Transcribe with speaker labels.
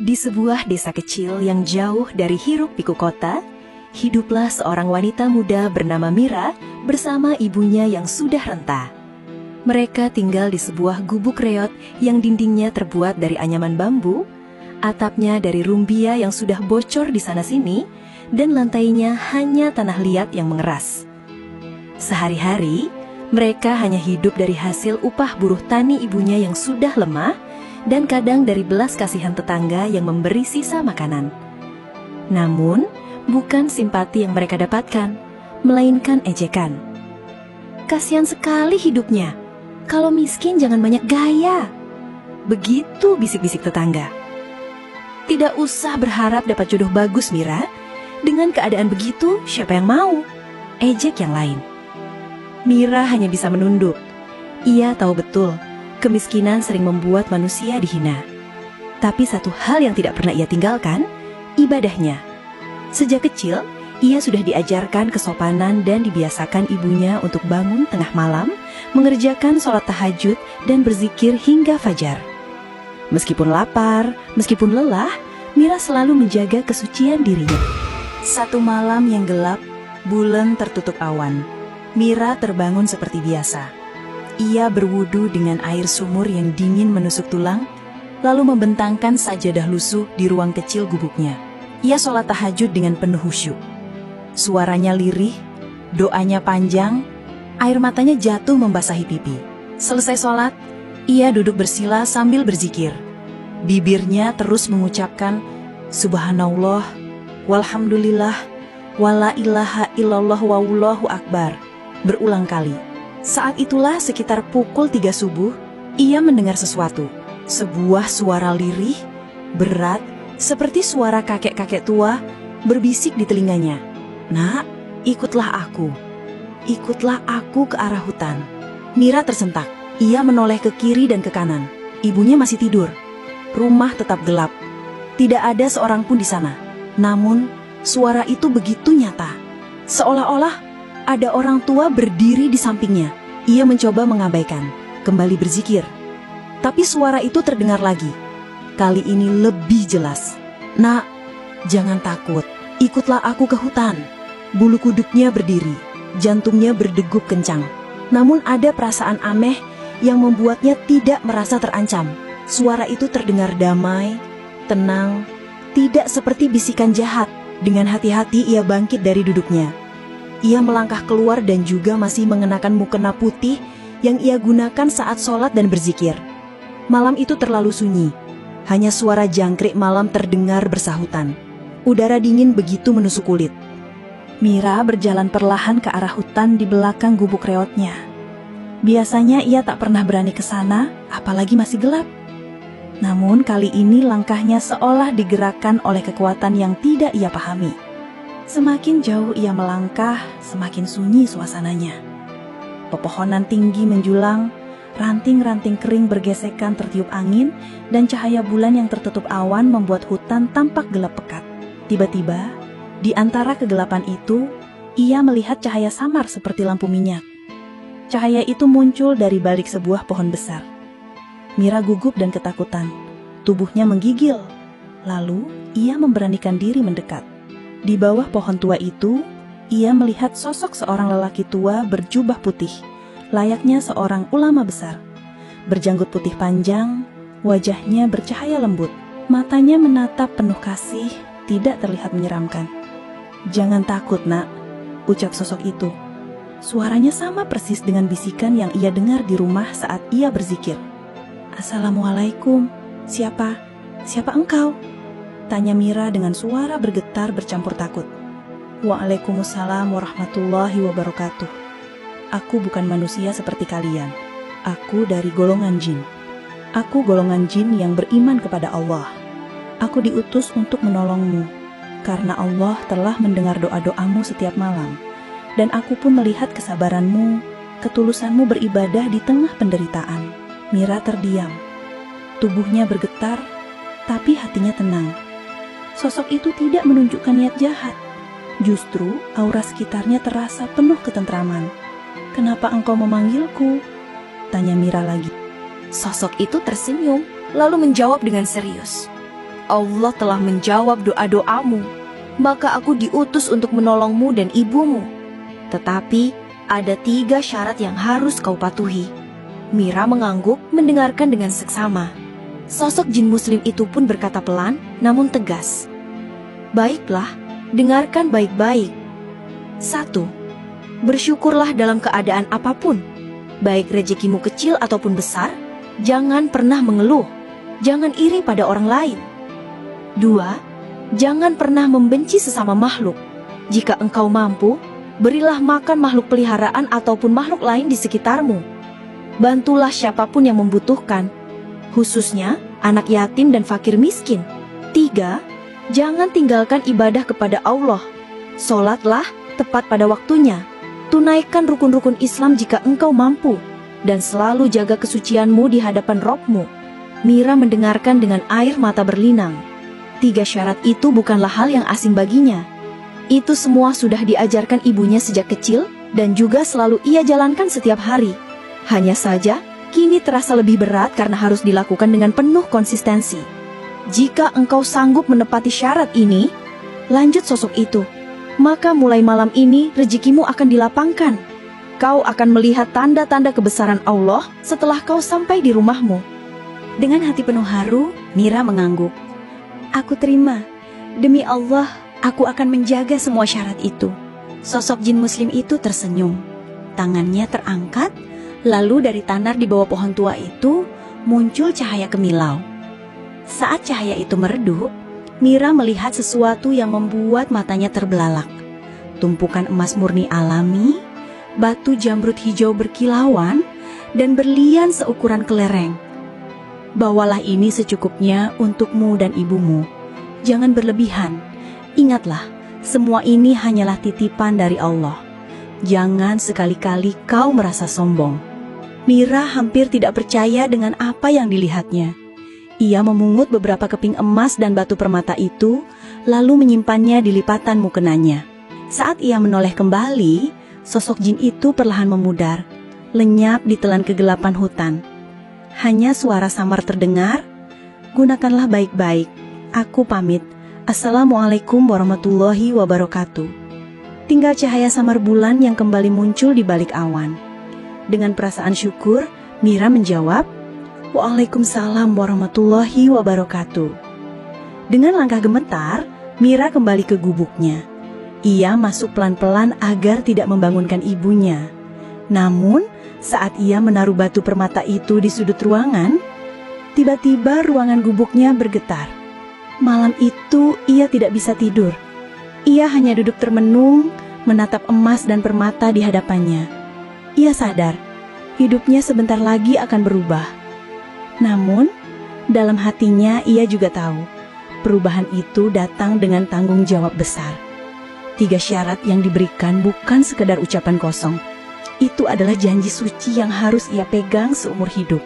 Speaker 1: Di sebuah desa kecil yang jauh dari hiruk-pikuk kota, hiduplah seorang wanita muda bernama Mira bersama ibunya yang sudah renta. Mereka tinggal di sebuah gubuk reot yang dindingnya terbuat dari anyaman bambu, atapnya dari rumbia yang sudah bocor di sana-sini, dan lantainya hanya tanah liat yang mengeras. Sehari-hari, mereka hanya hidup dari hasil upah buruh tani ibunya yang sudah lemah, dan kadang dari belas kasihan tetangga yang memberi sisa makanan. Namun, bukan simpati yang mereka dapatkan, melainkan ejekan. Kasihan sekali hidupnya, kalau miskin jangan banyak gaya. Begitu bisik-bisik tetangga. Tidak usah berharap dapat jodoh bagus, Mira. Dengan keadaan begitu, siapa yang mau? Ejek yang lain. Mira hanya bisa menunduk. Ia tahu betul, kemiskinan sering membuat manusia dihina. Tapi satu hal yang tidak pernah ia tinggalkan, ibadahnya. Sejak kecil, ia sudah diajarkan kesopanan dan dibiasakan ibunya untuk bangun tengah malam, mengerjakan sholat tahajud dan berzikir hingga fajar. Meskipun lapar, meskipun lelah, Mira selalu menjaga kesucian dirinya. Satu malam yang gelap, bulan tertutup awan. Mira terbangun seperti biasa. Ia berwudu dengan air sumur yang dingin menusuk tulang, lalu membentangkan sajadah lusuh di ruang kecil gubuknya. Ia sholat tahajud dengan penuh khusyuk. Suaranya lirih, doanya panjang, air matanya jatuh membasahi pipi. Selesai sholat, ia duduk bersila sambil berzikir. Bibirnya terus mengucapkan, Subhanallah, walhamdulillah, wala ilaha illallah wallahu akbar, berulang kali. Saat itulah sekitar pukul 3 subuh, ia mendengar sesuatu. Sebuah suara lirih, berat, seperti suara kakek-kakek tua, berbisik di telinganya. Nak, ikutlah aku. Ikutlah aku ke arah hutan. Mira tersentak. Ia menoleh ke kiri dan ke kanan. Ibunya masih tidur. Rumah tetap gelap. Tidak ada seorang pun di sana. Namun, suara itu begitu nyata. Seolah-olah ada orang tua berdiri di sampingnya. Ia mencoba mengabaikan, kembali berzikir. Tapi suara itu terdengar lagi. Kali ini lebih jelas. Nak, jangan takut. Ikutlah aku ke hutan. Bulu kuduknya berdiri. Jantungnya berdegup kencang. Namun ada perasaan aneh yang membuatnya tidak merasa terancam. Suara itu terdengar damai, tenang, tidak seperti bisikan jahat. Dengan hati-hati ia bangkit dari duduknya. Ia melangkah keluar dan juga masih mengenakan mukena putih yang ia gunakan saat sholat dan berzikir. Malam itu terlalu sunyi. Hanya suara jangkrik malam terdengar bersahutan. Udara dingin begitu menusuk kulit. Mira berjalan perlahan ke arah hutan di belakang gubuk reotnya. Biasanya ia tak pernah berani ke sana, apalagi masih gelap. Namun kali ini langkahnya seolah digerakkan oleh kekuatan yang tidak ia pahami. Semakin jauh ia melangkah, semakin sunyi suasananya. Pepohonan tinggi menjulang, ranting-ranting kering bergesekan tertiup angin, dan cahaya bulan yang tertutup awan membuat hutan tampak gelap pekat. Tiba-tiba, di antara kegelapan itu, ia melihat cahaya samar seperti lampu minyak. Cahaya itu muncul dari balik sebuah pohon besar. Mira gugup dan ketakutan. Tubuhnya menggigil. Lalu, ia memberanikan diri mendekat. Di bawah pohon tua itu, ia melihat sosok seorang lelaki tua berjubah putih, layaknya seorang ulama besar. Berjanggut putih panjang, wajahnya bercahaya lembut, matanya menatap penuh kasih, tidak terlihat menyeramkan. Jangan takut, nak, ucap sosok itu. Suaranya sama persis dengan bisikan yang ia dengar di rumah saat ia berzikir. Assalamualaikum, siapa engkau? Tanya Mira dengan suara bergetar bercampur takut. Waalaikumsalam warahmatullahi wabarakatuh. Aku bukan manusia seperti kalian. Aku dari golongan jin. Aku golongan jin yang beriman kepada Allah. Aku diutus untuk menolongmu, karena Allah telah mendengar doa-doamu setiap malam. Dan aku pun melihat kesabaranmu, ketulusanmu beribadah di tengah penderitaan. Mira terdiam. Tubuhnya bergetar, tapi hatinya tenang. Sosok itu tidak menunjukkan niat jahat. Justru aura sekitarnya terasa penuh ketentraman. Kenapa engkau memanggilku? Tanya Mira lagi. Sosok itu tersenyum, lalu menjawab dengan serius. Allah telah menjawab doa-doamu, maka aku diutus untuk menolongmu dan ibumu. Tetapi ada 3 syarat yang harus kau patuhi." Mira mengangguk mendengarkan dengan seksama. Sosok jin muslim itu pun berkata pelan namun tegas, "Baiklah, dengarkan baik-baik. 1. Bersyukurlah dalam keadaan apapun. Baik rezekimu kecil ataupun besar, jangan pernah mengeluh. Jangan iri pada orang lain. 2. Jangan pernah membenci sesama makhluk. Jika engkau mampu, berilah makan makhluk peliharaan ataupun makhluk lain di sekitarmu. Bantulah siapapun yang membutuhkan, khususnya anak yatim dan fakir miskin. 3. Jangan tinggalkan ibadah kepada Allah. Sholatlah tepat pada waktunya. Tunaikan rukun-rukun Islam jika engkau mampu, dan selalu jaga kesucianmu di hadapan Rabb-mu." Mira mendengarkan dengan air mata berlinang. 3 syarat itu bukanlah hal yang asing baginya. Itu semua sudah diajarkan ibunya sejak kecil dan juga selalu ia jalankan setiap hari. Hanya saja, kini terasa lebih berat karena harus dilakukan dengan penuh konsistensi. "Jika engkau sanggup menepati syarat ini," lanjut sosok itu, "maka mulai malam ini rezekimu akan dilapangkan. Kau akan melihat tanda-tanda kebesaran Allah setelah kau sampai di rumahmu." Dengan hati penuh haru, Mira mengangguk. "Aku terima. Demi Allah, aku akan menjaga semua syarat itu." Sosok jin muslim itu tersenyum. Tangannya terangkat, lalu dari tanar di bawah pohon tua itu muncul cahaya kemilau. Saat cahaya itu meredup, Mira melihat sesuatu yang membuat matanya terbelalak. Tumpukan emas murni alami, batu jamrud hijau berkilauan, dan berlian seukuran kelereng. "Bawalah ini secukupnya untukmu dan ibumu. Jangan berlebihan. Ingatlah, semua ini hanyalah titipan dari Allah. Jangan sekali-kali kau merasa sombong." Mira hampir tidak percaya dengan apa yang dilihatnya. Ia memungut beberapa keping emas dan batu permata itu, lalu menyimpannya di lipatan mukenanya. Saat ia menoleh kembali, sosok jin itu perlahan memudar, lenyap di telan kegelapan hutan. Hanya suara samar terdengar, "Gunakanlah baik-baik. Aku pamit. Assalamualaikum warahmatullahi wabarakatuh." Tinggal cahaya samar bulan yang kembali muncul di balik awan. Dengan perasaan syukur, Mira menjawab, "Waalaikumsalam warahmatullahi wabarakatuh." Dengan langkah gemetar, Mira kembali ke gubuknya. Ia masuk pelan-pelan agar tidak membangunkan ibunya. Namun, saat ia menaruh batu permata itu di sudut ruangan, tiba-tiba ruangan gubuknya bergetar. Malam itu ia tidak bisa tidur. Ia hanya duduk termenung, menatap emas dan permata di hadapannya. Ia sadar, hidupnya sebentar lagi akan berubah. Namun, dalam hatinya ia juga tahu, perubahan itu datang dengan tanggung jawab besar. 3 syarat yang diberikan bukan sekedar ucapan kosong. Itu adalah janji suci yang harus ia pegang seumur hidup.